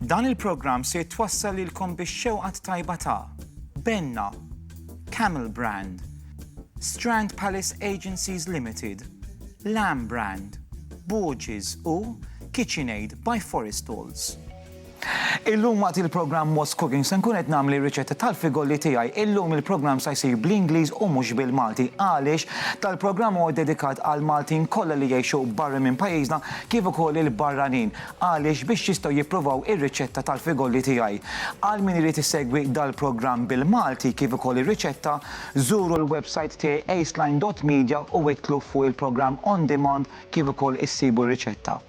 Dan il-programm se jitwassal lilkom bix-xewqat tajba ta' Benna, Camel Brand, Strand Palace Agencies Limited, Lamb Brand, Borges u KitchenAid by Forestalls. Illum waqt il-programm What's Cooking se nkun qed nagħmel ir-riċetta tal-figolli tiegħi. Illum il-programm se jsir bl-Ingliż u mhux bil-Malti għaliex tal-programm huwa dedikat għal Maltin kollha li jgħixu barra minn pajjiżna kif ukoll il-barranin għaliex biex jistgħu jippruvaw ir-riċetta tal-figolli tiegħi. Għal min irid isegwi dal-programm bil-Malti kif ukoll ir-riċetta, żuru l-website tiegħi aceline.media u ittlu fuq il-programm on demand kif ukoll issibu r-riċetta.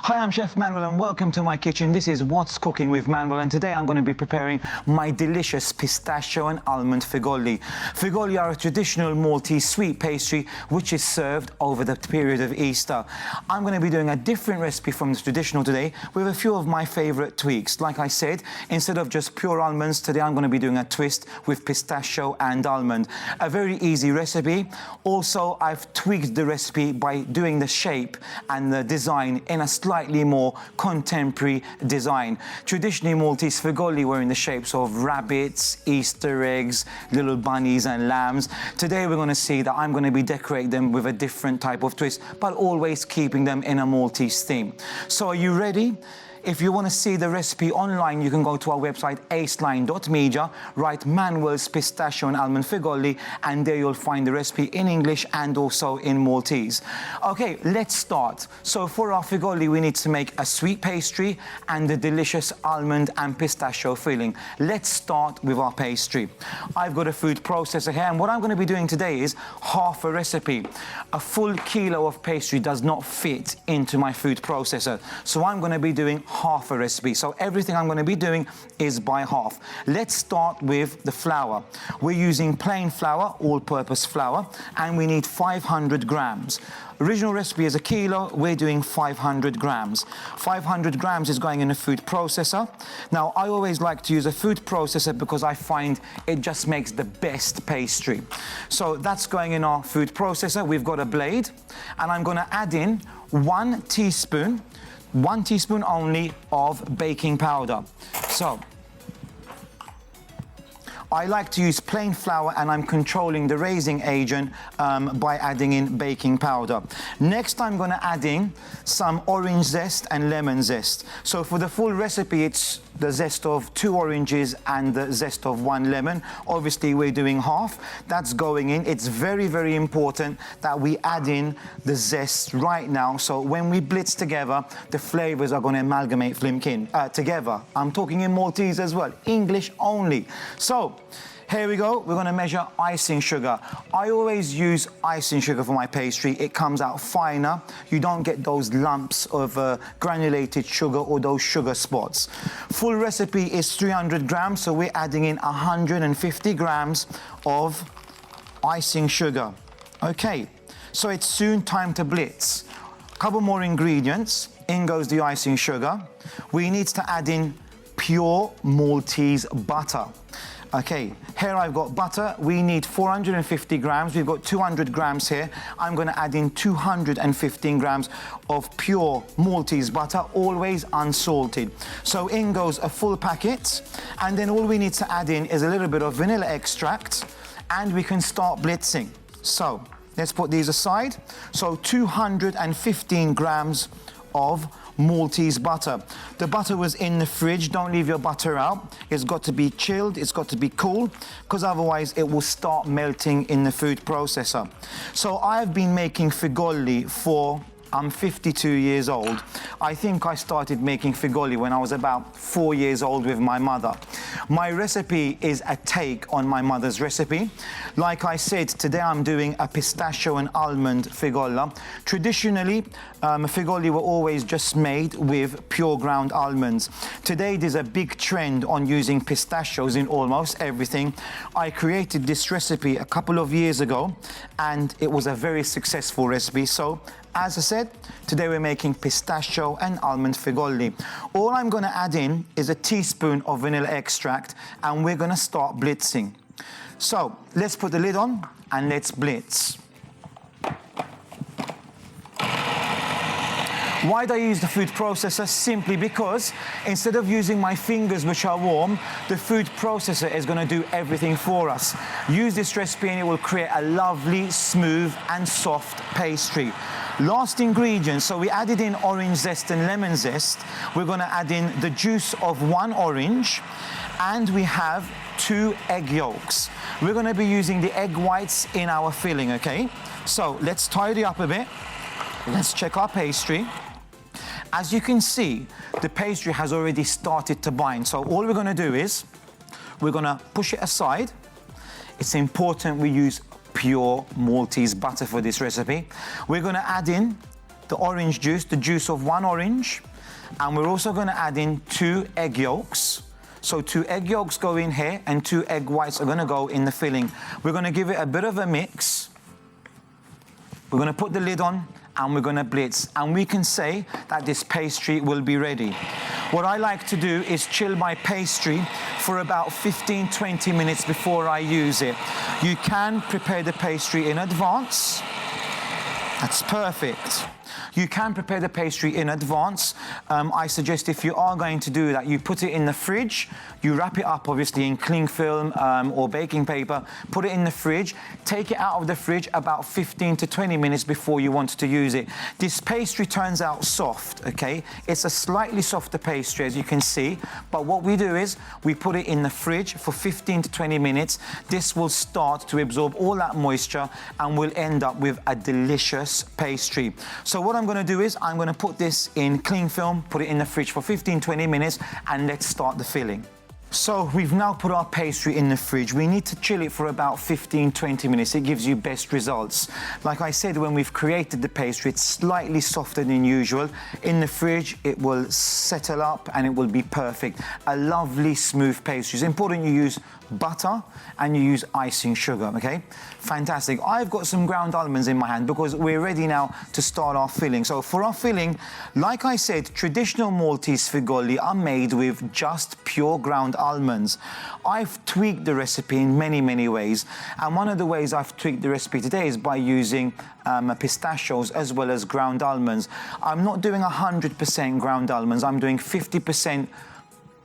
Hi, I'm Chef Manuel and welcome to my kitchen. This is What's Cooking with Manuel and today I'm going to be preparing my delicious pistachio and almond figolli. Figolli are a traditional Maltese sweet pastry which is served over the period of Easter. I'm going to be doing a different recipe from the traditional today with a few of my favorite tweaks. Like I said, instead of just pure almonds, today I'm going to be doing a twist with pistachio and almond. A very easy recipe. Also, I've tweaked the recipe by doing the shape and the design in a slightly more contemporary design. Traditionally, Maltese figolli were in the shapes of rabbits, Easter eggs, little bunnies and lambs. Today we're going to see that I'm going to be decorating them with a different type of twist, but always keeping them in a Maltese theme. So are you ready? If you want to see the recipe online, you can go to our website, aceline.media, write Manuel's pistachio and almond figolli, and there you'll find the recipe in English and also in Maltese. Okay, let's start. So for our figolli, we need to make a sweet pastry and a delicious almond and pistachio filling. Let's start with our pastry. I've got a food processor here, and what I'm going to be doing today is half a recipe. A full kilo of pastry does not fit into my food processor, so I'm going to be doing half a recipe. So everything I'm going to be doing is by half. Let's start with the flour. We're using plain flour, all-purpose flour, and we need 500 grams. Original recipe is a kilo, we're doing 500 grams. 500 grams is going in a food processor. Now, I always like to use a food processor because I find it just makes the best pastry. So that's going in our food processor. We've got a blade, and I'm going to add in 1 teaspoon only of baking powder. So I like to use plain flour, and I'm controlling the raising agent by adding in baking powder. Next, I'm going to add in some orange zest and lemon zest. So for the full recipe, it's the zest of 2 oranges and the zest of 1 lemon. Obviously, we're doing half. That's going in. It's very, very important that we add in the zest right now. So when we blitz together, the flavors are going to amalgamate together. I'm talking in Maltese as well, English only. So here we go. We're going to measure icing sugar. I always use icing sugar for my pastry. It comes out finer. You don't get those lumps of granulated sugar or those sugar spots. Full recipe is 300 grams, so we're adding in 150 grams of icing sugar. Okay, so it's soon time to blitz. A couple more ingredients. In goes the icing sugar. We need to add in pure Maltese butter. Okay, here I've got butter. We need 450 grams. We've got 200 grams here. I'm going to add in 215 grams of pure Maltese butter, always unsalted. So in goes a full packet. And then all we need to add in is a little bit of vanilla extract, and we can start blitzing. So let's put these aside. So 215 grams of Maltese butter. The butter was in the fridge. Don't leave your butter out. It's got to be chilled. It's got to be cool, because otherwise it will start melting in the food processor. So I've been making figolli for I'm 52 years old. I think I started making figolli when I was about 4 years old with my mother. My recipe is a take on my mother's recipe. Like I said, today I'm doing a pistachio and almond figolla. Traditionally, figolli were always just made with pure ground almonds. Today there's a big trend on using pistachios in almost everything. I created this recipe a couple of years ago, and it was a very successful recipe. So, as I said, said, today we're making pistachio and almond figolli. All I'm gonna add in is a teaspoon of vanilla extract, and we're gonna start blitzing. So let's put the lid on and let's blitz. Why do I use the food processor? Simply because instead of using my fingers, which are warm, the food processor is going to do everything for us. Use this recipe and it will create a lovely, smooth and soft pastry. Last ingredient, so we added in orange zest and lemon zest. We're going to add in the juice of 1 orange, and we have 2 egg yolks. We're going to be using the egg whites in our filling, okay? So let's tidy up a bit. Let's check our pastry. As you can see, the pastry has already started to bind. So all we're going to do is we're going to push it aside. It's important we use pure Maltese butter for this recipe. We're going to add in the orange juice, the juice of 1 orange, and we're also going to add in 2 egg yolks. So 2 egg yolks go in here and 2 egg whites are going to go in the filling. We're going to give it a bit of a mix. We're going to put the lid on and we're going to blitz, and we can say that this pastry will be ready. What I like to do is chill my pastry for about 15-20 minutes before I use it. You can prepare the pastry in advance. That's perfect. You can prepare the pastry in advance. I suggest if you are going to do that, you put it in the fridge, you wrap it up obviously in cling film or baking paper, put it in the fridge, take it out of the fridge about 15 to 20 minutes before you want to use it. This pastry turns out soft, okay? It's a slightly softer pastry as you can see, but what we do is we put it in the fridge for 15 to 20 minutes. This will start to absorb all that moisture and we'll end up with a delicious pastry. So what I'm going to do is I'm going to put this in cling film, put it in the fridge for 15-20 minutes, and let's start the filling. So we've now put our pastry in the fridge. We need to chill it for about 15-20 minutes. It gives you best results. Like I said, when we've created the pastry, it's slightly softer than usual. In the fridge, it will settle up and it will be perfect. A lovely smooth pastry. It's important you use butter and you use icing sugar, okay? Fantastic. I've got some ground almonds in my hand because we're ready now to start our filling. So for our filling, like I said, traditional Maltese figolli are made with just pure ground almonds. I've tweaked the recipe in many ways, and one of the ways I've tweaked the recipe today is by using pistachios as well as ground almonds. I'm not doing 100% ground almonds. I'm doing 50%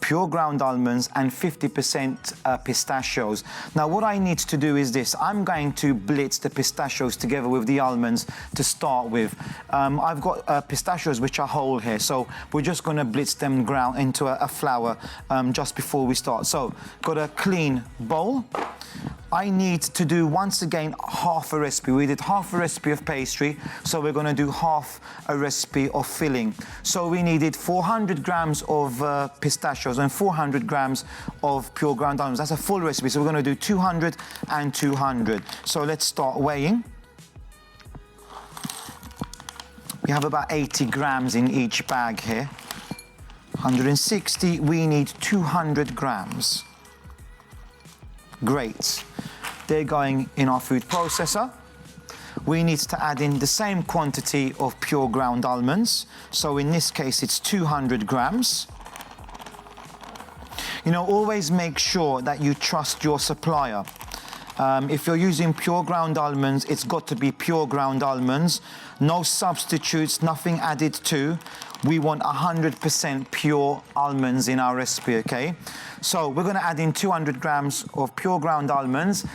pure ground almonds and 50% pistachios. Now what I need to do is this. I'm going to blitz the pistachios together with the almonds to start with. I've got pistachios which are whole here, so we're just going to blitz them ground into a flour just before we start. So got a clean bowl. I need to do, once again, half a recipe. We did half a recipe of pastry, so we're going to do half a recipe of filling. So we needed 400 grams of pistachios and 400 grams of pure ground almonds. That's a full recipe, so we're going to do 200 and 200. So let's start weighing. We have about 80 grams in each bag here. 160, we need 200 grams. Great. They're going in our food processor. We need to add in the same quantity of pure ground almonds. So in this case, it's 200 grams. You know, always make sure that you trust your supplier. If you're using pure ground almonds, it's got to be pure ground almonds. No substitutes, nothing added to. We want 100% pure almonds in our recipe, okay? So we're going to add in 200 grams of pure ground almonds.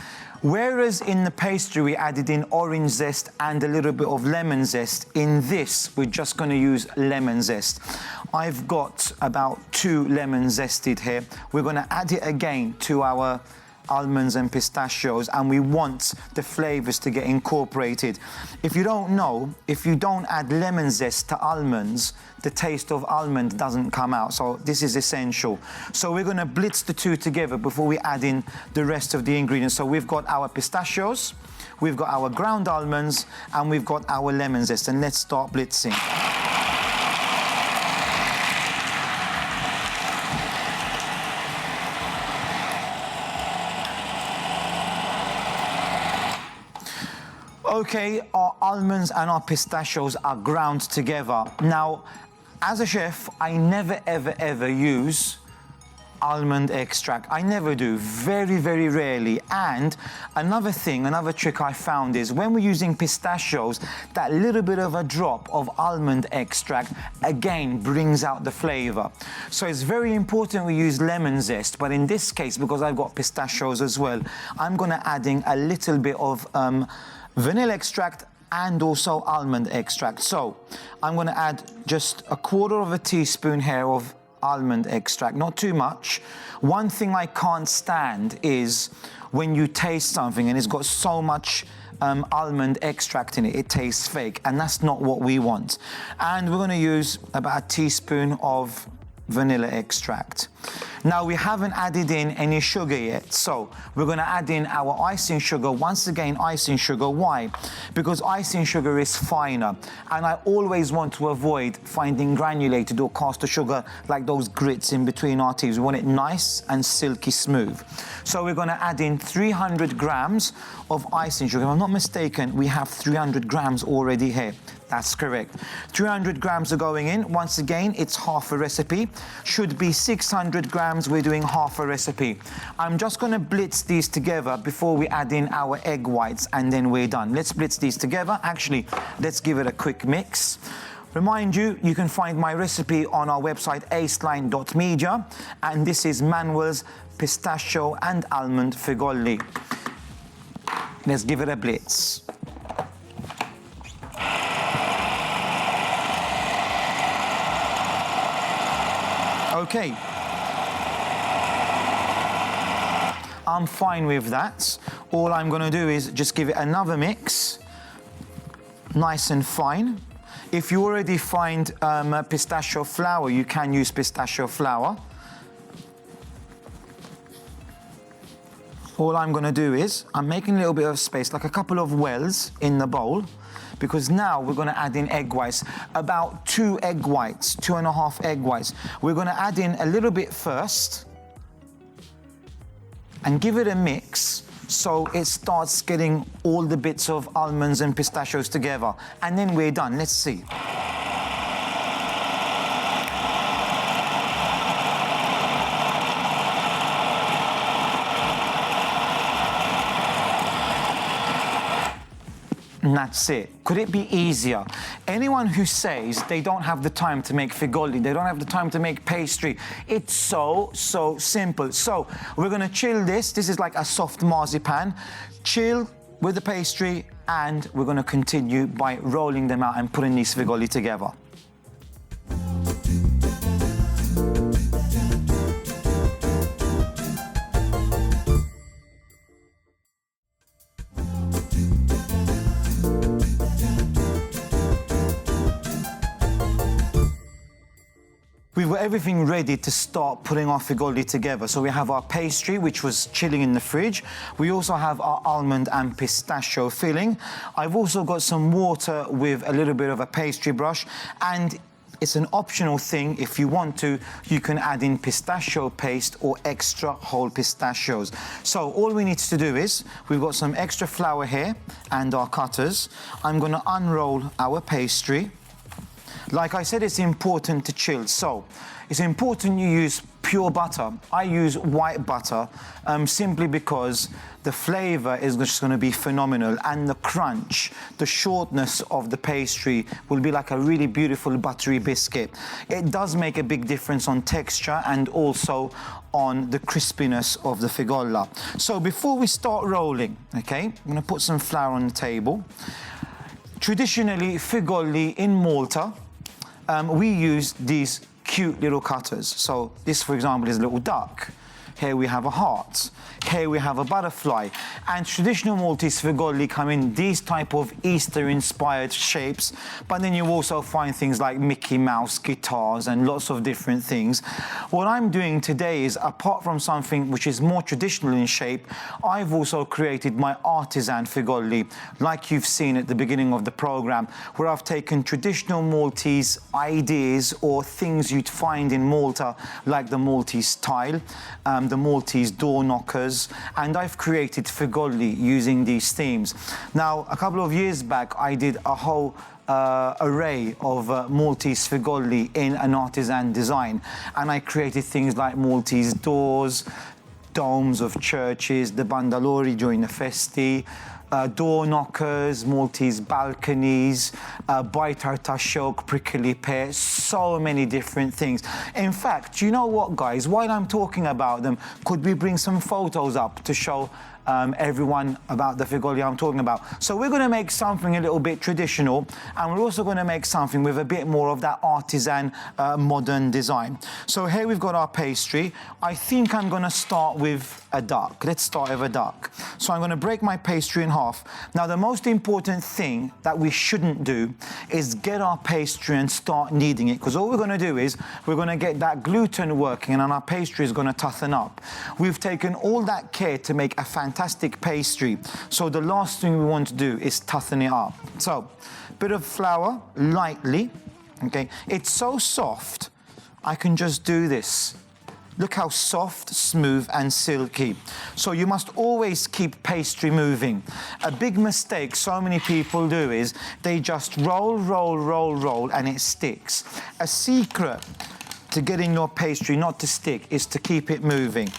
Whereas in the pastry we added in orange zest and a little bit of lemon zest, in this we're just going to use lemon zest. I've got about 2 lemons zested here. We're going to add it again to our almonds and pistachios, and we want the flavors to get incorporated. If you don't know, if you don't add lemon zest to almonds, the taste of almond doesn't come out. So this is essential. So we're going to blitz the two together before we add in the rest of the ingredients. So we've got our pistachios, we've got our ground almonds, and we've got our lemon zest. And let's start blitzing. Okay, our almonds and our pistachios are ground together. Now, as a chef, I never, ever, ever use almond extract. I never do, very, very rarely. And another thing, another trick I found is when we're using pistachios, that little bit of a drop of almond extract, again, brings out the flavor. So it's very important we use lemon zest, but in this case, because I've got pistachios as well, I'm gonna add in a little bit of vanilla extract and also almond extract. So I'm gonna add just a quarter of a teaspoon here of almond extract, not too much. One thing I can't stand is when you taste something and it's got so much almond extract in it, it tastes fake, and that's not what we want. And we're going to use about a teaspoon of vanilla extract. Now, we haven't added in any sugar yet, so we're going to add in our icing sugar. Once again, icing sugar. Why? Because icing sugar is finer, and I always want to avoid finding granulated or caster sugar like those grits in between our teeth. We want it nice and silky smooth. So we're going to add in 300 grams of icing sugar. If I'm not mistaken, we have 300 grams already here. That's correct. 300 grams are going in. Once again, it's half a recipe. Should be 600 grams. We're doing half a recipe. I'm just going to blitz these together before we add in our egg whites, and then we're done. Let's blitz these together. Actually, let's give it a quick mix. Remind you, you can find my recipe on our website, aceline.media, and this is Manuel's pistachio and almond figolli. Let's give it a blitz. Okay, I'm fine with that. All I'm going to do is just give it another mix, nice and fine. If you already find pistachio flour, you can use pistachio flour. All I'm going to do is, I'm making a little bit of space, like a couple of wells in the bowl, because now we're going to add in egg whites, about 2 egg whites, 2.5 egg whites. We're going to add in a little bit first and give it a mix so it starts getting all the bits of almonds and pistachios together. And then we're done. Let's see. And that's it. Could it be easier? Anyone who says they don't have the time to make figolli, they don't have the time to make pastry, it's so simple. So we're gonna chill this. This is like a soft marzipan. Chill with the pastry, and we're gonna continue by rolling them out and putting these figolli together. We've got everything ready to start putting our figolli together. So we have our pastry, which was chilling in the fridge. We also have our almond and pistachio filling. I've also got some water with a little bit of a pastry brush, and it's an optional thing. If you want to, you can add in pistachio paste or extra whole pistachios. So all we need to do is, we've got some extra flour here and our cutters. I'm gonna unroll our pastry. Like I said, it's important to chill. So it's important you use pure butter. I use white butter simply because the flavor is just going to be phenomenal, and the crunch, the shortness of the pastry will be like a really beautiful buttery biscuit. It does make a big difference on texture and also on the crispiness of the figolla. So before we start rolling, okay, I'm going to put some flour on the table. Traditionally, figolli in Malta, we use these cute little cutters. So this, for example, is a little duck. Here we have a heart. Here we have a butterfly. And traditional Maltese figolli come in these type of Easter-inspired shapes, but then you also find things like Mickey Mouse guitars and lots of different things. What I'm doing today is, apart from something which is more traditional in shape, I've also created my artisan figolli, like you've seen at the beginning of the program, where I've taken traditional Maltese ideas or things you'd find in Malta, like the Maltese tile, the Maltese door knockers, and I've created figolli using these themes. Now, a couple of years back, I did a whole array of Maltese figolli in an artisan design, and I created things like Maltese doors, domes of churches, the bandalori during the festi, door knockers, Maltese balconies, Pistachio, prickly pear, so many different things. In fact, you know what, guys, while I'm talking about them, could we bring some photos up to show everyone about the figolli I'm talking about? So we're going to make something a little bit traditional, and we're also going to make something with a bit more of that artisan modern design. So here we've got our pastry. I think I'm going to start with a duck. Let's start with a duck. So I'm going to break my pastry in half. Now, the most important thing that we shouldn't do is get our pastry and start kneading it, because all we're going to do is we're going to get that gluten working, and our pastry is going to toughen up. We've taken all that care to make a fantastic pastry, so the last thing we want to do is toughen it up. So, bit of flour, lightly, okay? It's so soft, I can just do this. Look how soft, smooth, and silky. So you must always keep pastry moving. A big mistake so many people do is they just roll, roll, roll, roll, and it sticks. A secret to getting your pastry not to stick is to keep it moving.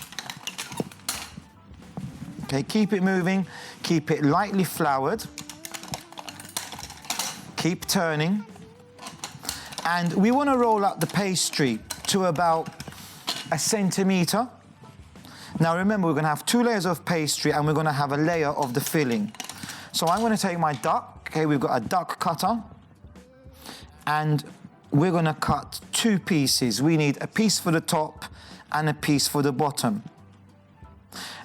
Okay, keep it moving, keep it lightly floured, keep turning, and we want to roll up the pastry to about 1 centimeter. Now remember, we're going to have 2 layers of pastry, and we're going to have a layer of the filling. So I'm going to take my duck, okay, we've got a duck cutter, and we're going to cut 2 pieces. We need a piece for the top and a piece for the bottom.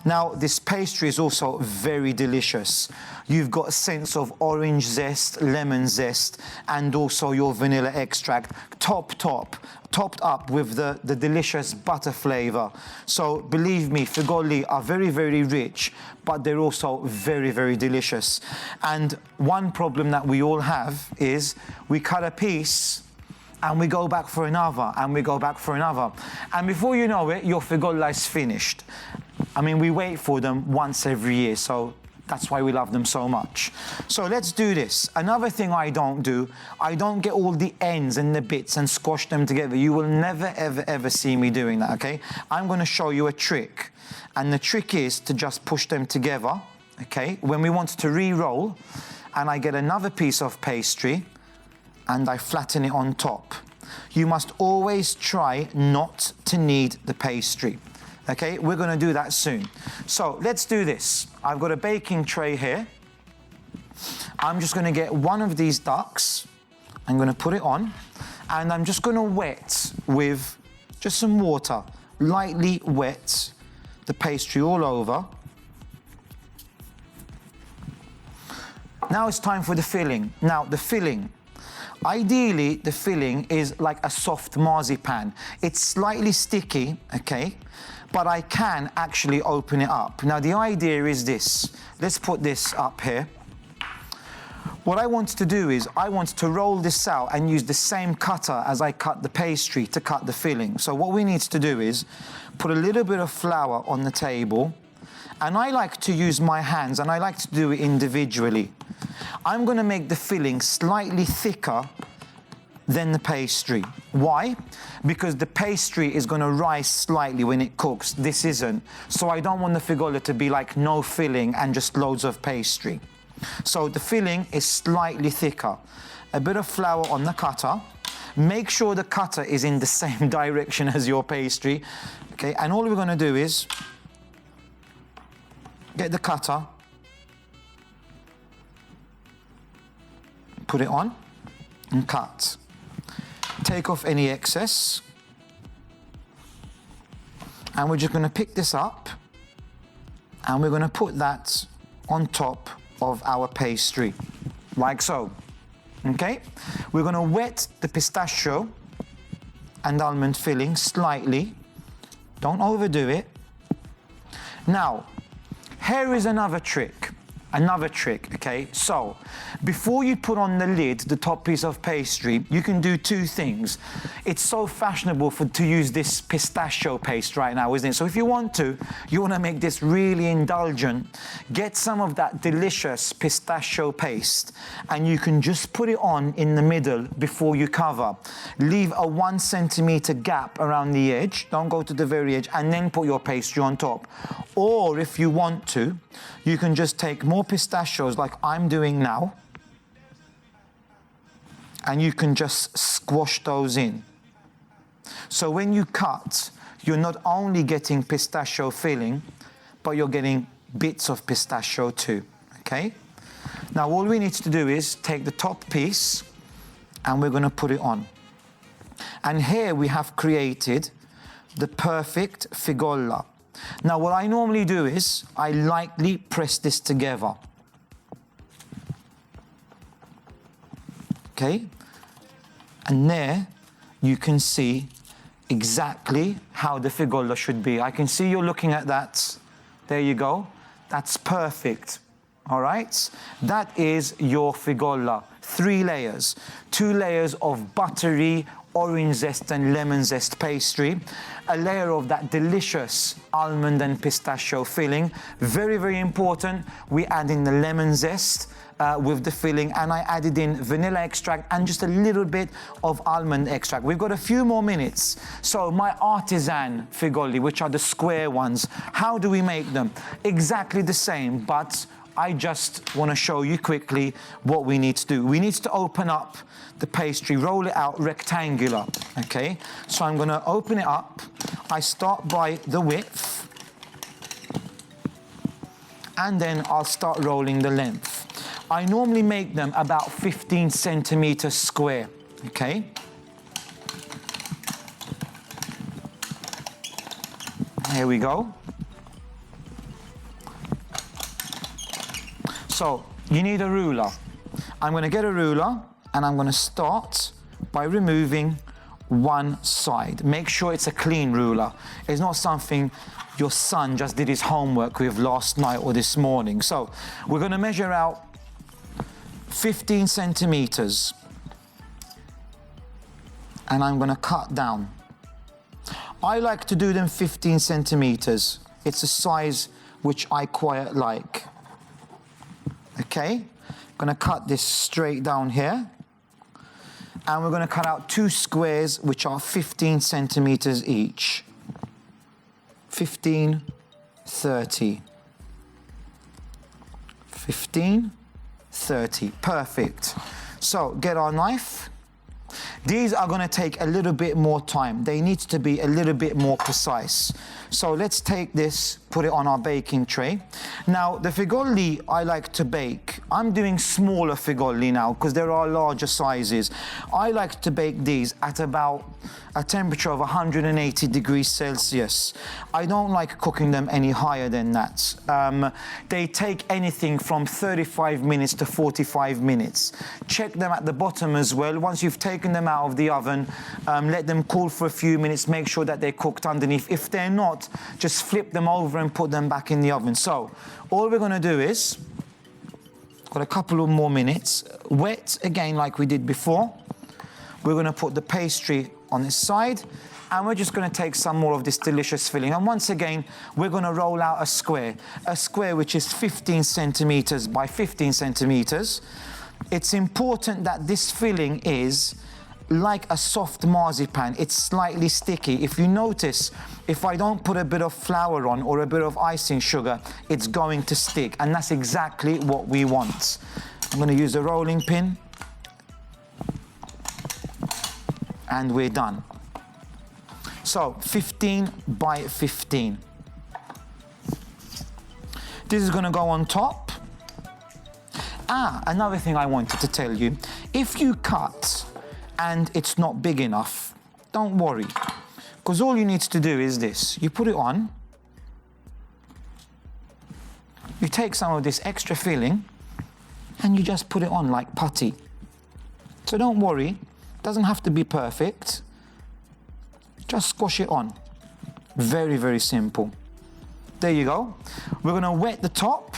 Now, this pastry is also very delicious. You've got a sense of orange zest, lemon zest, and also your vanilla extract, topped up with the delicious butter flavor. So believe me, figolli are very, very rich, but they're also very, very delicious. And one problem that we all have is we cut a piece and we go back for another, and we go back for another. And before you know it, your figolli is finished. I mean, we wait for them once every year, so that's why we love them so much. So let's do this. Another thing I don't do, I don't get all the ends and the bits and squash them together. You will never, ever, ever see me doing that, okay? I'm going to show you a trick. And the trick is to just push them together, okay? When we want to re-roll, and I get another piece of pastry, and I flatten it on top. You must always try not to knead the pastry. Okay, we're going to do that soon. So let's do this. I've got a baking tray here. I'm just going to get one of these ducks. I'm going to put it on, and I'm just going to wet with just some water, lightly wet the pastry all over. Now it's time for the filling. Now the filling. Ideally, the filling is like a soft marzipan. It's slightly sticky, okay? But I can actually open it up. Now, the idea is this. Let's put this up here. What I want to do is I want to roll this out and use the same cutter as I cut the pastry to cut the filling. So what we need to do is put a little bit of flour on the table. And I like to use my hands, and I like to do it individually. I'm going to make the filling slightly thicker than the pastry. Why? Because the pastry is going to rise slightly when it cooks. This isn't. So I don't want the figolli to be like no filling and just loads of pastry. So the filling is slightly thicker. A bit of flour on the cutter. Make sure the cutter is in the same direction as your pastry. Okay, and all we're going to do is get the cutter, put it on, and cut. Take off any excess. And we're just going to pick this up, and we're going to put that on top of our pastry, like so. Okay? We're going to wet the pistachio and almond filling slightly. Don't overdo it. Now, here is another trick. Another trick, okay? So, before you put on the lid, the top piece of pastry, you can do two things. It's so fashionable to use this pistachio paste right now, isn't it? So if you want to make this really indulgent, get some of that delicious pistachio paste, and you can just put it on in the middle before you cover. Leave a 1 centimeter gap around the edge, don't go to the very edge, and then put your pastry on top. Or if you want to, you can just take more pistachios like I'm doing now, and you can just squash those in. So when you cut, you're not only getting pistachio filling, but you're getting bits of pistachio too, okay? Now all we need to do is take the top piece and we're gonna put it on. And here we have created the perfect figolla. Now what I normally do is I lightly press this together. Okay? And there you can see exactly how the figolla should be. I can see you're looking at that. There you go. That's perfect. All right? That is your figolla. 3 layers. 2 layers of buttery orange zest and lemon zest pastry, a layer of that delicious almond and pistachio filling. Very, very important, we add in the lemon zest with the filling, and I added in vanilla extract and just a little bit of almond extract. We've got a few more minutes. So my artisan figolli, which are the square ones, how do we make them? Exactly the same, but I just want to show you quickly what we need to do. We need to open up the pastry, roll it out rectangular, okay? So I'm going to open it up. I start by the width, and then I'll start rolling the length. I normally make them about 15 centimeters square, okay? Here we go. So you need a ruler. I'm going to get a ruler and I'm going to start by removing one side. Make sure it's a clean ruler. It's not something your son just did his homework with last night or this morning. So we're going to measure out 15 centimeters and I'm going to cut down. I like to do them 15 centimeters. It's a size which I quite like. Okay, I'm going to cut this straight down here, and we're going to cut out 2 squares which are 15 centimeters each. 15, 30. 15, 30. Perfect. So get our knife. These are going to take a little bit more time. They need to be a little bit more precise. So let's take this, put it on our baking tray. Now, the figolli I like to bake, I'm doing smaller figolli now because there are larger sizes. I like to bake these at about a temperature of 180 degrees Celsius. I don't like cooking them any higher than that. They take anything from 35 minutes to 45 minutes. Check them at the bottom as well. Once you've taken them out of the oven, let them cool for a few minutes, make sure that they're cooked underneath. If they're not, just flip them over and put them back in the oven. So all we're going to do is, got a couple of more minutes, wet again like we did before. We're going to put the pastry on this side, and we're just going to take some more of this delicious filling. And once again, we're going to roll out a square which is 15 centimeters by 15 centimeters. It's important that this filling is like a soft marzipan. It's slightly sticky. If you notice, if I don't put a bit of flour on or a bit of icing sugar, it's going to stick, and that's exactly what we want. I'm going to use a rolling pin, and we're done. So 15 by 15. This is going to go on top. Another thing I wanted to tell you, if you cut and it's not big enough, don't worry, because all you need to do is this. You put it on, you take some of this extra filling and you just put it on like putty. So don't worry, it doesn't have to be perfect. Just squash it on. Very, very simple. There you go. We're going to wet the top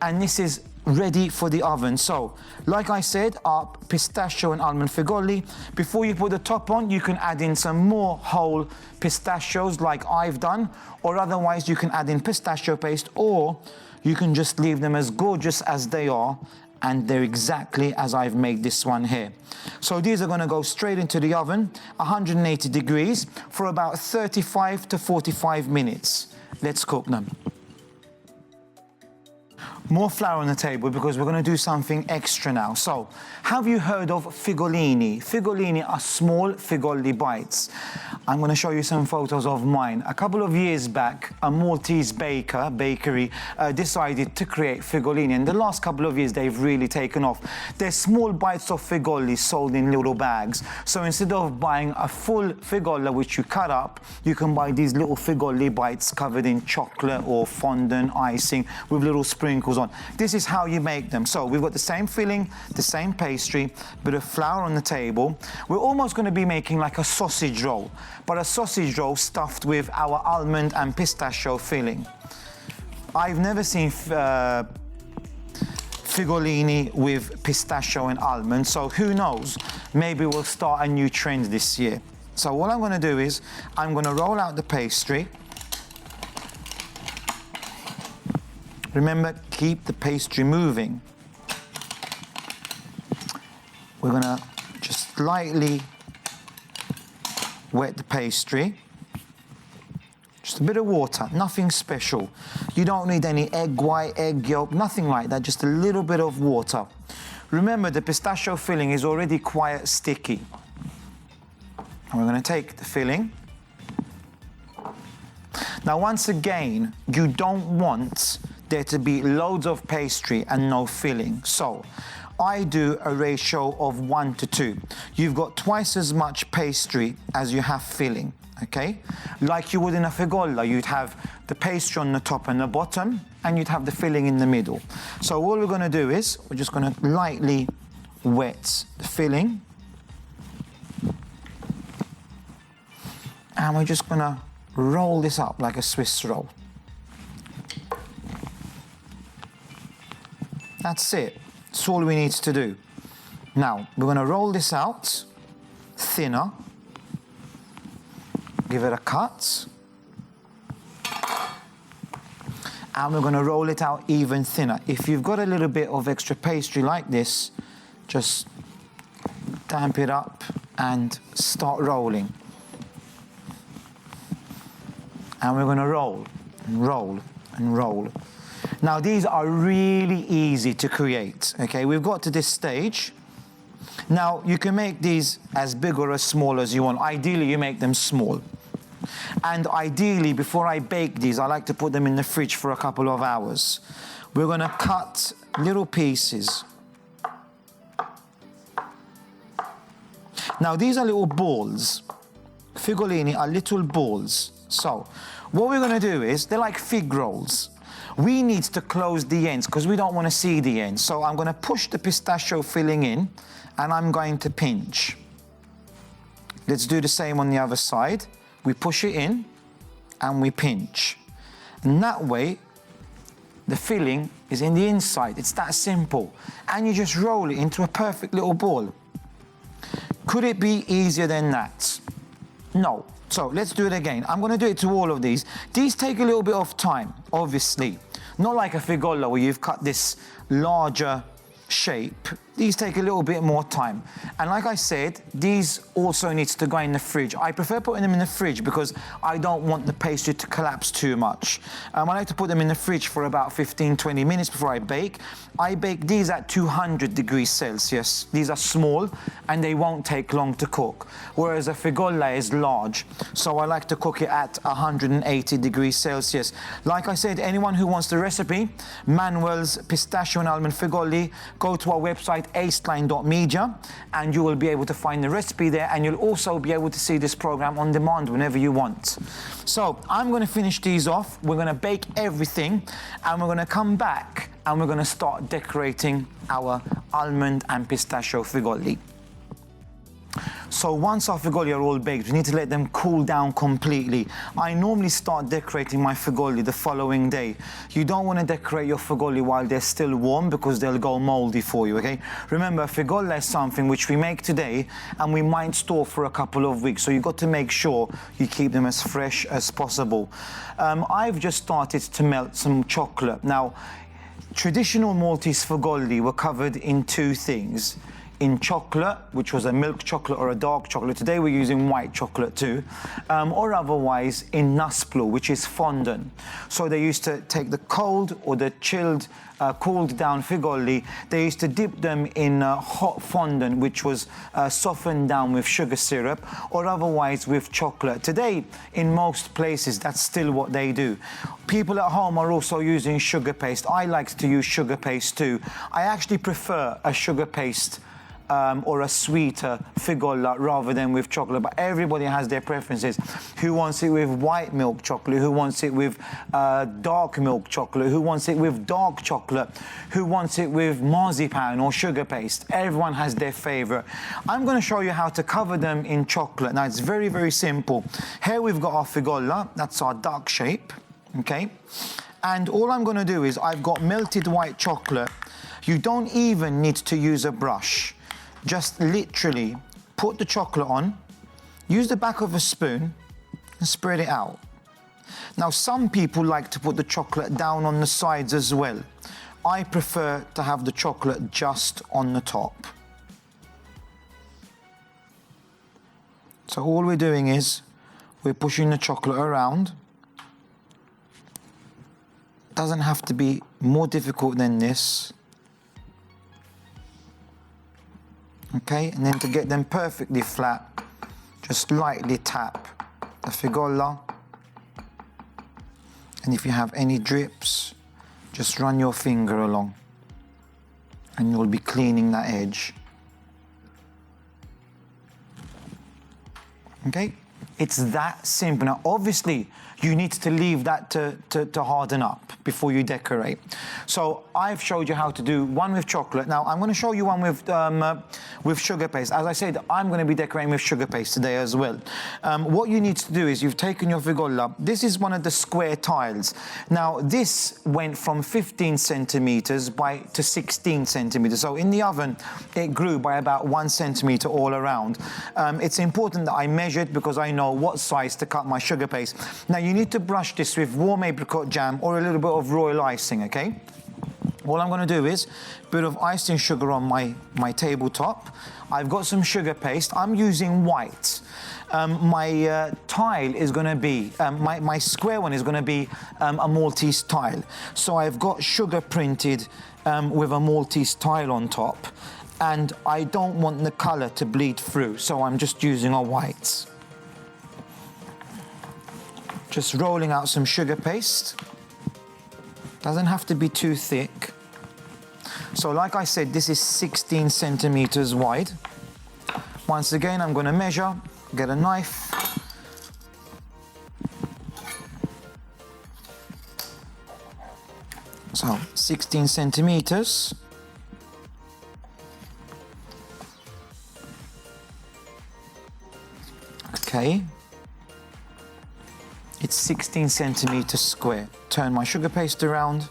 and this is ready for the oven. So, like I said, our pistachio and almond figolli. Before you put the top on, you can add in some more whole pistachios like I've done, or otherwise you can add in pistachio paste, or you can just leave them as gorgeous as they are, and they're exactly as I've made this one here. So these are gonna go straight into the oven, 180 degrees, for about 35 to 45 minutes. Let's cook them. More flour on the table because we're going to do something extra now. So, have you heard of figolini? Figolini are small figolli bites. I'm going to show you some photos of mine. A couple of years back, a Maltese bakery decided to create figolini. And the last couple of years, they've really taken off. They're small bites of figolli sold in little bags. So instead of buying a full figolla, which you cut up, you can buy these little figolli bites covered in chocolate or fondant icing with little sprinkles on. This is how you make them. So we've got the same filling, the same pastry, bit of flour on the table. We're almost going to be making like a sausage roll, but a sausage roll stuffed with our almond and pistachio filling. I've never seen figolini with pistachio and almond, so who knows, maybe we'll start a new trend this year. So what I'm going to do is I'm going to roll out the pastry. Remember, keep the pastry moving. We're gonna just lightly wet the pastry. Just a bit of water, nothing special. You don't need any egg white, egg yolk, nothing like that, just a little bit of water. Remember, the pistachio filling is already quite sticky. And we're gonna take the filling. Now, once again, you don't want there to be loads of pastry and no filling. So I do a ratio of 1 to 2. You've got twice as much pastry as you have filling, okay? Like you would in a figolla, you'd have the pastry on the top and the bottom, and you'd have the filling in the middle. So all we're gonna do is, we're just gonna lightly wet the filling. And we're just gonna roll this up like a Swiss roll. That's it. That's all we need to do. Now, we're going to roll this out thinner. Give it a cut. And we're going to roll it out even thinner. If you've got a little bit of extra pastry like this, just damp it up and start rolling. And we're going to roll and roll and roll. Now, these are really easy to create, okay? We've got to this stage. Now, you can make these as big or as small as you want. Ideally, you make them small. And ideally, before I bake these, I like to put them in the fridge for a couple of hours. We're gonna cut little pieces. Now, these are little balls. Figolini are little balls. So, what we're gonna do is, they're like fig rolls. We need to close the ends because we don't want to see the ends. So I'm going to push the pistachio filling in and I'm going to pinch. Let's do the same on the other side. We push it in and we pinch. And that way, the filling is in the inside. It's that simple. And you just roll it into a perfect little ball. Could it be easier than that? No. So let's do it again. I'm going to do it to all of these. These take a little bit of time, obviously. Not like a figolla where you've cut this larger shape. These take a little bit more time. And like I said, these also needs to go in the fridge. I prefer putting them in the fridge because I don't want the pastry to collapse too much. I like to put them in the fridge for about 15-20 minutes before I bake. I bake these at 200 degrees Celsius. These are small and they won't take long to cook. Whereas a figolla is large. So I like to cook it at 180 degrees Celsius. Like I said, anyone who wants the recipe, Manuel's Pistachio and Almond Figolli, go to our website, aceline.media, and you will be able to find the recipe there, and you'll also be able to see this program on demand whenever you want. So I'm going to finish these off. We're going to bake everything, and we're going to come back and we're going to start decorating our almond and pistachio figolli. So once our figolli are all baked, we need to let them cool down completely. I normally start decorating my figolli the following day. You don't want to decorate your figolli while they're still warm because they'll go moldy for you, okay? Remember, figolli is something which we make today and we might store for a couple of weeks. So you've got to make sure you keep them as fresh as possible. I've just started to melt some chocolate. Now, traditional Maltese figolli were covered in two things. In chocolate, which was a milk chocolate or a dark chocolate. Today we're using white chocolate too. Or otherwise in nusplu, which is fondant. So they used to take the cold or the chilled, cooled down figolli. They used to dip them in hot fondant, which was softened down with sugar syrup or otherwise with chocolate. Today, in most places, that's still what they do. People at home are also using sugar paste. I like to use sugar paste too. I actually prefer a sugar paste or a sweeter figolla rather than with chocolate, but everybody has their preferences. Who wants it with white milk chocolate? Who wants it with dark milk chocolate? Who wants it with dark chocolate? Who wants it with marzipan or sugar paste? Everyone has their favorite. I'm going to show you how to cover them in chocolate. Now it's very, very simple. Here we've got our figolla. That's our duck shape, okay? And all I'm going to do is I've got melted white chocolate. You don't even need to use a brush. Just literally put the chocolate on, use the back of a spoon and spread it out. Now, some people like to put the chocolate down on the sides as well. I prefer to have the chocolate just on the top. So all we're doing is we're pushing the chocolate around. Doesn't have to be more difficult than this. Okay, and then to get them perfectly flat, just lightly tap the figolla. And if you have any drips, just run your finger along and you'll be cleaning that edge. Okay, it's that simple. Now, obviously, you need to leave that to harden up before you decorate. So I've showed you how to do one with chocolate. Now I'm going to show you one with sugar paste. As I said, I'm going to be decorating with sugar paste today as well. What you need to do is you've taken your figolla. This is one of the square tiles. Now this went from 15 centimeters to 16 centimeters. So in the oven, it grew by about 1 centimeter all around. It's important that I measured because I know what size to cut my sugar paste. Now you need to brush this with warm apricot jam or a little bit of royal icing, okay? All I'm going to do is a bit of icing sugar on my tabletop. I've got some sugar paste. I'm using white. My tile is going to be, my square one is going to be a Maltese tile. So I've got sugar printed with a Maltese tile on top. And I don't want the color to bleed through, so I'm just using a white. Just rolling out some sugar paste. Doesn't have to be too thick. So like I said, this is 16 centimeters wide. Once again, I'm going to measure, get a knife. So 16 centimeters. Okay. It's 16 centimeters square. Turn my sugar paste around.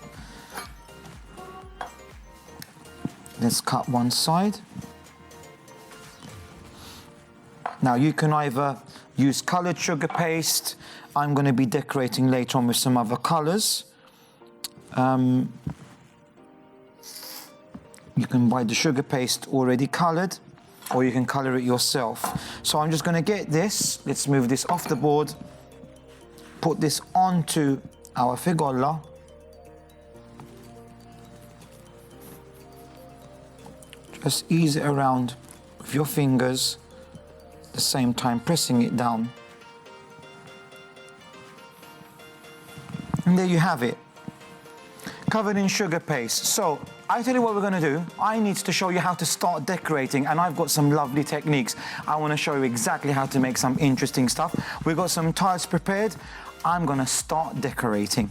Let's cut one side. Now you can either use colored sugar paste. I'm going to be decorating later on with some other colors. You can buy the sugar paste already colored, or you can color it yourself. So I'm just going to get this. Let's move this off the board. Put this onto our figolla. Just ease it around with your fingers, at the same time pressing it down. And there you have it, covered in sugar paste. So I tell you what we're going to do. I need to show you how to start decorating, and I've got some lovely techniques. I want to show you exactly how to make some interesting stuff. We've got some tiles prepared. I'm going to start decorating.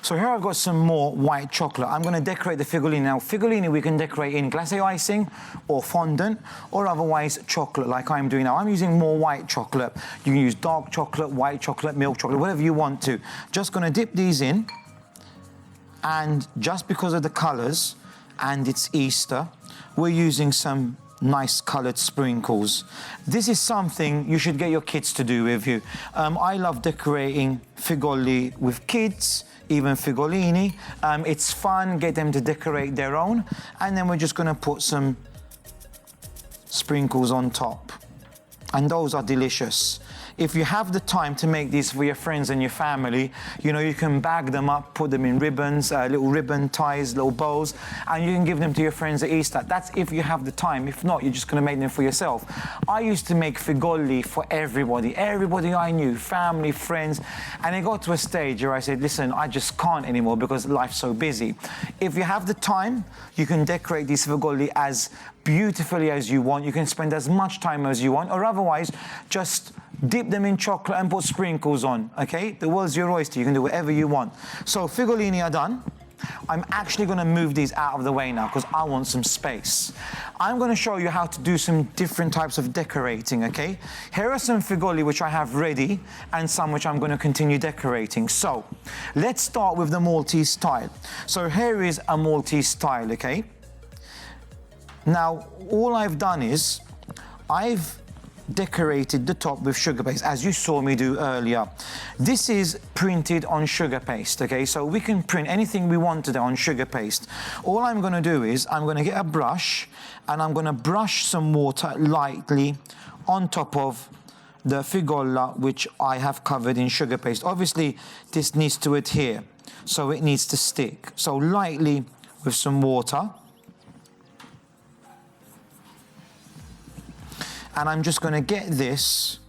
So here I've got some more white chocolate. I'm going to decorate the figolini. Now, figolini we can decorate in glacé icing or fondant or otherwise chocolate like I'm doing now. I'm using more white chocolate. You can use dark chocolate, white chocolate, milk chocolate, whatever you want to. Just going to dip these in. And just because of the colours and it's Easter, we're using some nice coloured sprinkles. This is something you should get your kids to do with you. I love decorating figolli with kids, even figolini. It's fun, get them to decorate their own. And then we're just going to put some sprinkles on top. And those are delicious. If you have the time to make these for your friends and your family, you know, you can bag them up, put them in ribbons, little ribbon ties, little bows, and you can give them to your friends at Easter. That's if you have the time. If not, you're just going to make them for yourself. I used to make figolli for everybody I knew, family, friends, and it got to a stage where I said, listen, I just can't anymore because life's so busy. If you have the time, you can decorate these figolli as beautifully as you want. You can spend as much time as you want, or otherwise just dip them in chocolate and put sprinkles on, okay? The world's your oyster. You can do whatever you want. So figolini are done. I'm actually going to move these out of the way now because I want some space. I'm going to show you how to do some different types of decorating, okay? Here are some figolli which I have ready and some which I'm going to continue decorating. So let's start with the Maltese style. So here is a Maltese style, okay? Now, all I've done is I've decorated the top with sugar paste, as you saw me do earlier. This is printed on sugar paste, okay? So we can print anything we want today on sugar paste. All I'm going to do is I'm going to get a brush and I'm going to brush some water lightly on top of the figolla, which I have covered in sugar paste. Obviously, this needs to adhere, so it needs to stick. So lightly with some water. And I'm just going to get this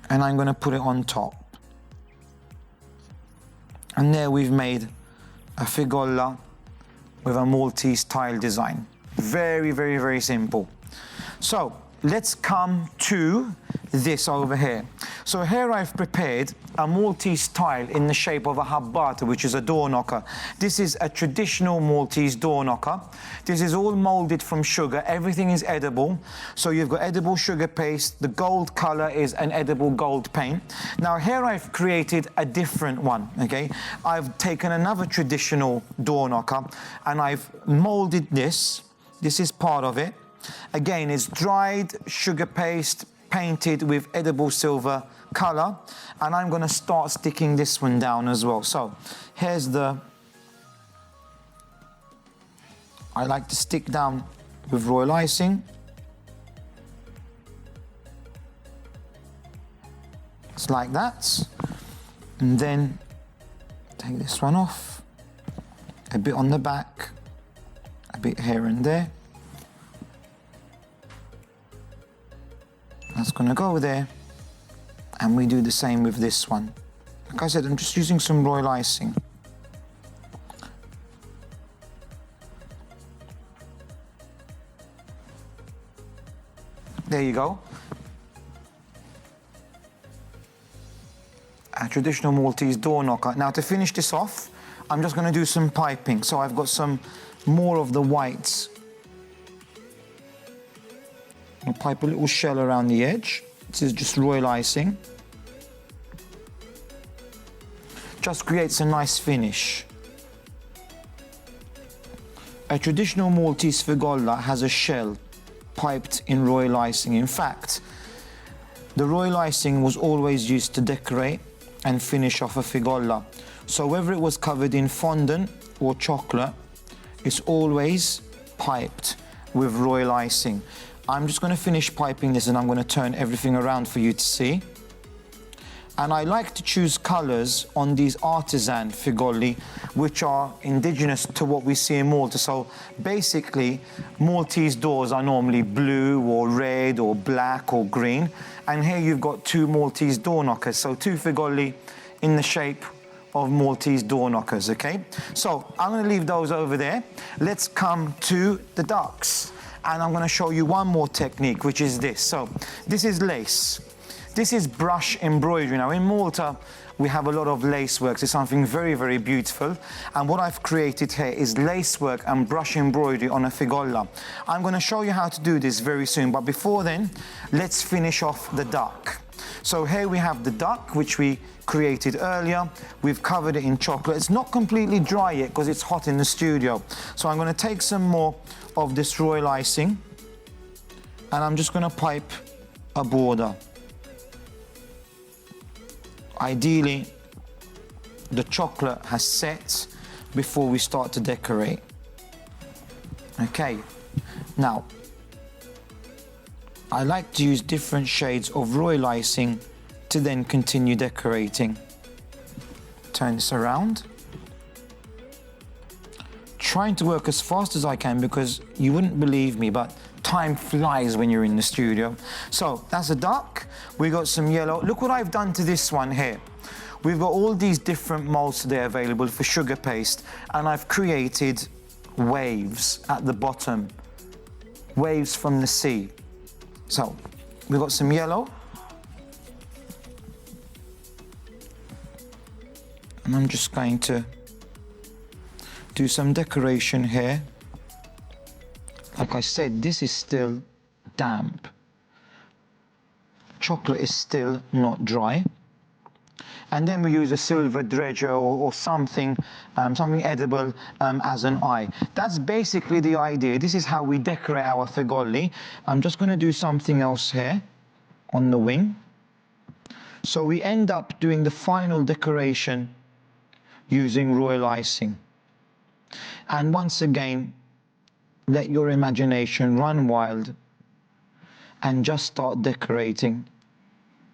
and I'm going to put it on top. And there we've made a figolla with a Maltese tile design. Very, very, very simple. So let's come to this over here. So here I've prepared a Maltese tile in the shape of a habbata, which is a door knocker. This is a traditional Maltese door knocker. This is all molded from sugar. Everything is edible. So you've got edible sugar paste. The gold color is an edible gold paint. Now here I've created a different one, okay? I've taken another traditional door knocker and I've molded this. This is part of it. Again, it's dried sugar paste painted with edible silver color, and I'm going to start sticking this one down as well. So here's the, I like to stick down with royal icing. It's like that. And then take this one off, a bit on the back, a bit here and there. That's going to go there, and we do the same with this one. Like I said, I'm just using some royal icing. There you go. A traditional Maltese door knocker. Now to finish this off, I'm just going to do some piping. So I've got some more of the whites. I'll pipe a little shell around the edge. This is just royal icing. Just creates a nice finish. A traditional Maltese figolla has a shell piped in royal icing. In fact, the royal icing was always used to decorate and finish off a figolla. So whether it was covered in fondant or chocolate, it's always piped with royal icing. I'm just going to finish piping this and I'm going to turn everything around for you to see. And I like to choose colours on these artisan figolli, which are indigenous to what we see in Malta. So basically, Maltese doors are normally blue or red or black or green. And here you've got two Maltese door knockers. So two figolli in the shape of Maltese door knockers, okay? So I'm going to leave those over there. Let's come to the ducks. And I'm going to show you one more technique, which is this. So this is lace. This is brush embroidery. Now in Malta, we have a lot of lace work. It's something very, very beautiful. And what I've created here is lace work and brush embroidery on a figolla. I'm going to show you how to do this very soon. But before then, let's finish off the duck. So here we have the duck, which we created earlier. We've covered it in chocolate. It's not completely dry yet because it's hot in the studio. So I'm going to take some more of this royal icing and I'm just going to pipe a border. Ideally, the chocolate has set before we start to decorate. Okay, now, I like to use different shades of royal icing to then continue decorating. Turn this around. Trying to work as fast as I can because you wouldn't believe me, but time flies when you're in the studio. So that's a duck. We got some yellow. Look what I've done to this one here. We've got all these different molds today available for sugar paste, and I've created waves at the bottom, waves from the sea. So we've got some yellow, and I'm just going to do some decoration here. Like I said, this is still damp. Chocolate is still not dry. And then we use a silver dredger or something, something edible as an eye. That's basically the idea. This is how we decorate our figolli. I'm just going to do something else here on the wing. So we end up doing the final decoration using royal icing. And once again, let your imagination run wild and just start decorating.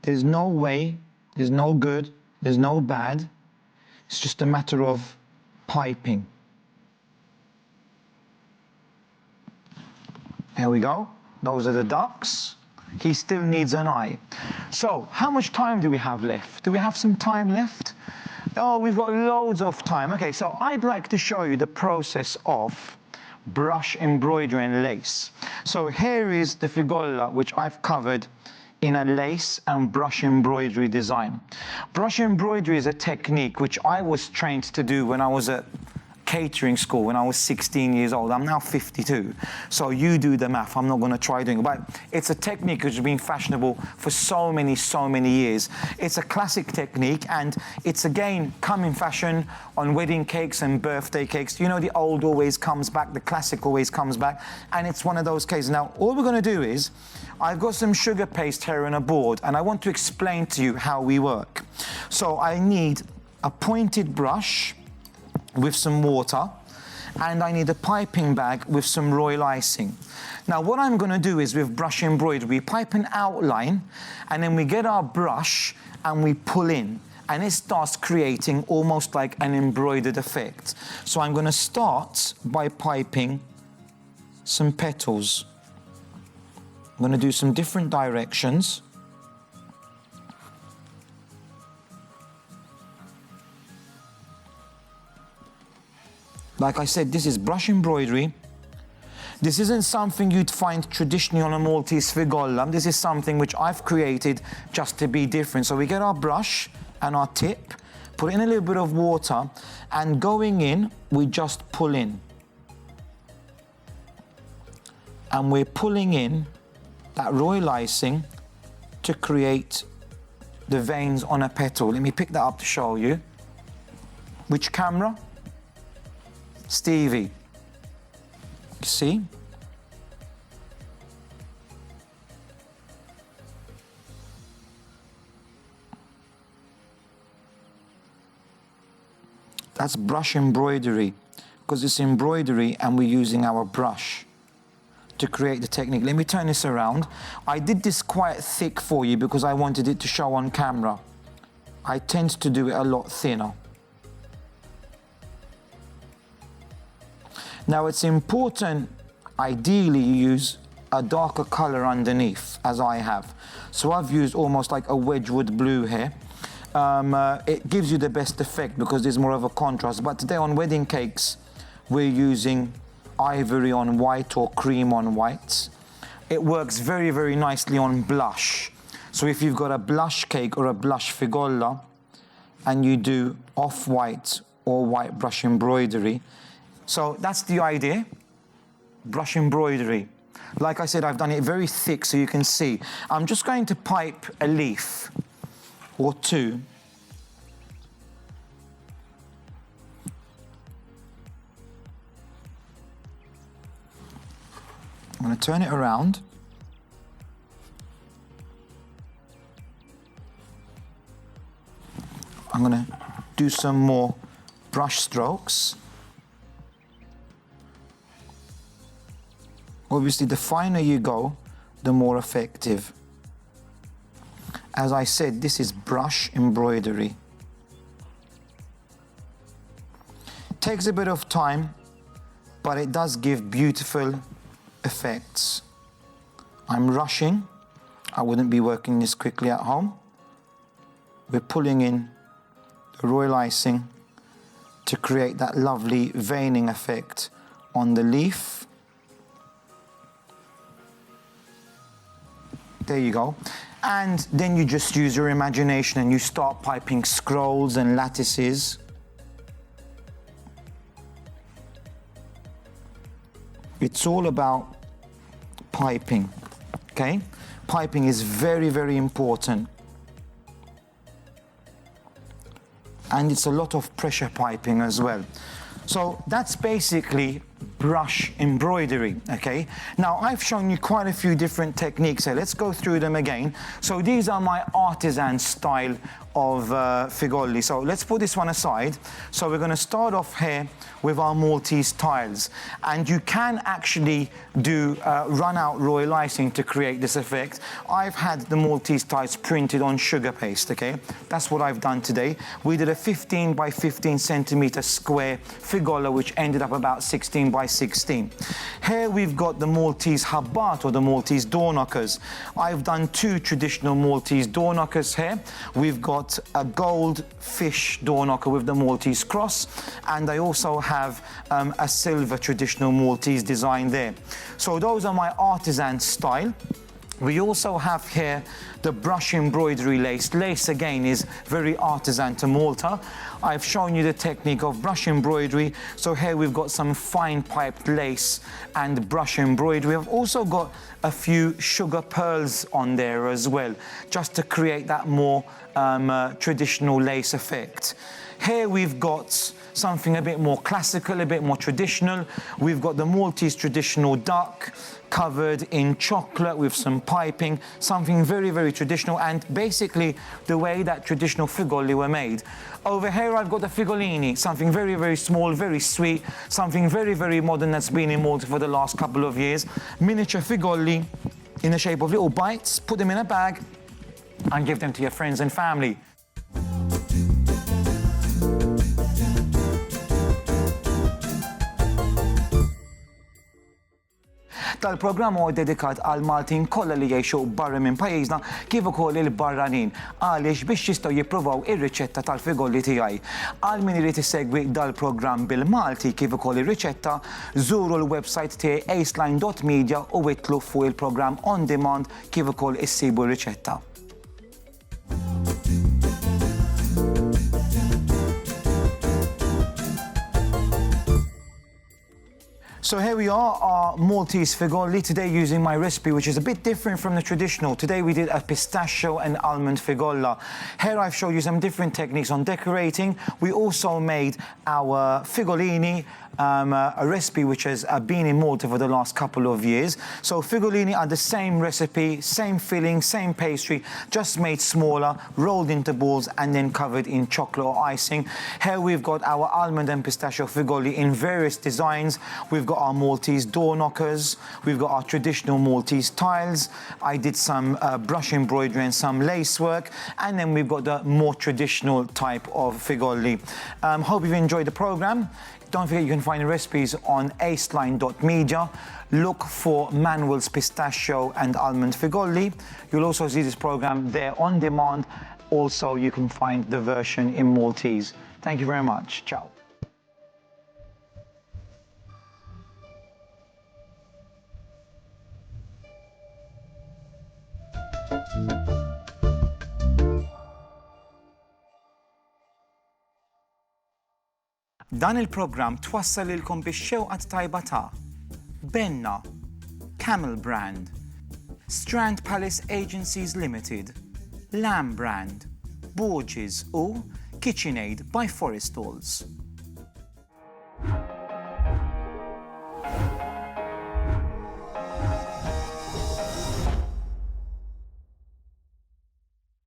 There's no way, there's no good, there's no bad. It's just a matter of piping. Here we go. Those are the ducks. He still needs an eye. So, how much time do we have left? Do we have some time left? Oh, we've got loads of time. Okay, so I'd like to show you the process of brush embroidery and lace. So here is the figolla, which I've covered in a lace and brush embroidery design. Brush embroidery is a technique which I was trained to do when I was at catering school when I was 16 years old. I'm now 52. So you do the math. I'm not going to try doing it. But it's a technique which has been fashionable for so many years. It's a classic technique, and it's again come in fashion on wedding cakes and birthday cakes. You know, the old always comes back, the classic always comes back, and it's one of those cases. Now, all we're going to do is, I've got some sugar paste here on a board, and I want to explain to you how we work. So I need a pointed brush with some water, and I need a piping bag with some royal icing. Now what I'm going to do is with brush embroidery, we pipe an outline and then we get our brush and we pull in, and it starts creating almost like an embroidered effect. So I'm going to start by piping some petals. I'm going to do some different directions. Like I said, this is brush embroidery. This isn't something you'd find traditionally on a Maltese figolla. This is something which I've created just to be different. So we get our brush and our tip, put in a little bit of water, and going in, we just pull in. And we're pulling in that royal icing to create the veins on a petal. Let me pick that up to show you. Which camera? Stevie. See? That's brush embroidery, because it's embroidery and we're using our brush to create the technique. Let me turn this around. I did this quite thick for you because I wanted it to show on camera. I tend to do it a lot thinner. Now it's important, ideally you use a darker color underneath, as I have. So I've used almost like a Wedgwood blue here. It gives you the best effect because there's more of a contrast. But today on wedding cakes, we're using ivory on white or cream on white. It works very nicely on blush. So if you've got a blush cake or a blush figolla, and you do off-white or white brush embroidery. So that's the idea, brush embroidery. Like I said, I've done it very thick so you can see. I'm just going to pipe a leaf or two. I'm going to turn it around. I'm going to do some more brush strokes. Obviously, the finer you go, the more effective. As I said, this is brush embroidery. Takes a bit of time, but it does give beautiful effects. I'm rushing. I wouldn't be working this quickly at home. We're pulling in the royal icing to create that lovely veining effect on the leaf. There you go. And then you just use your imagination and you start piping scrolls and lattices. It's all about piping, okay? Piping is very, very important. And it's a lot of pressure piping as well. So that's basically brush embroidery, okay? Now, I've shown you quite a few different techniques here. Let's go through them again. So these are my artisan style of figolli. So let's put this one aside. So we're going to start off here with our Maltese tiles. And you can actually do run out royal icing to create this effect. I've had the Maltese tiles printed on sugar paste, okay? That's what I've done today. We did a 15 by 15 centimeter square figolli, which ended up about 16 by 16. Here we've got the Maltese habbat, or the Maltese door knockers. I've done two traditional Maltese door knockers here. We've got a gold fish door knocker with the Maltese cross, and I also have a silver traditional Maltese design there. So those are my artisan style. We also have here the brush embroidery lace. Lace, again, is very artisan to Malta. I've shown you the technique of brush embroidery. So here we've got some fine piped lace and brush embroidery. I've also got a few sugar pearls on there as well, just to create that more traditional lace effect. Here we've got something a bit more classical, a bit more traditional. We've got the Maltese traditional duck covered in chocolate with some piping, something very, very traditional, and basically the way that traditional figolli were made. Over here I've got the figolini, something very, very small, very sweet, something very, very modern that's been in Malta for the last couple of years. Miniature figolli in the shape of little bites, put them in a bag and give them to your friends and family. Tal-programm huwa dedikat għal Maltin kollha li jgħixu barra minn pajjiżna kif ukoll il-barranin għaliex biex jistgħu jippruvaw ir-riċetta tal-figolli tiegħi. Għal min irid isegwi dal-programm bil-Malti kif ukoll ir-riċetta, żuru l-website tiegħi aceline.media u itlu fuq il-programm on demand kif ukoll issibu r-riċetta. So here we are, our Maltese figolli, today using my recipe, which is a bit different from the traditional. Today we did a pistachio and almond figolla. Here I've showed you some different techniques on decorating. We also made our figolini, a recipe which has been in Malta for the last couple of years. So figolini are the same recipe, same filling, same pastry, just made smaller, rolled into balls and then covered in chocolate or icing. Here we've got our almond and pistachio figolli in various designs. We've got our Maltese door knockers, we've got our traditional Maltese tiles. I did some brush embroidery and some lace work, and then we've got the more traditional type of figolli. Hope you've enjoyed the programme. Don't forget you can find the recipes on aceline.media. Look for Manuel's pistachio and almond figolli. You'll also see this programme there on demand. Also, you can find the version in Maltese. Thank you very much. Ciao. Dan il-programm twassal lilkom bix-xewqat tajba ta' Benna, Camel Brand, Strand Palace Agencies Limited, Lamb Brand, Borges u KitchenAid by Forestalls.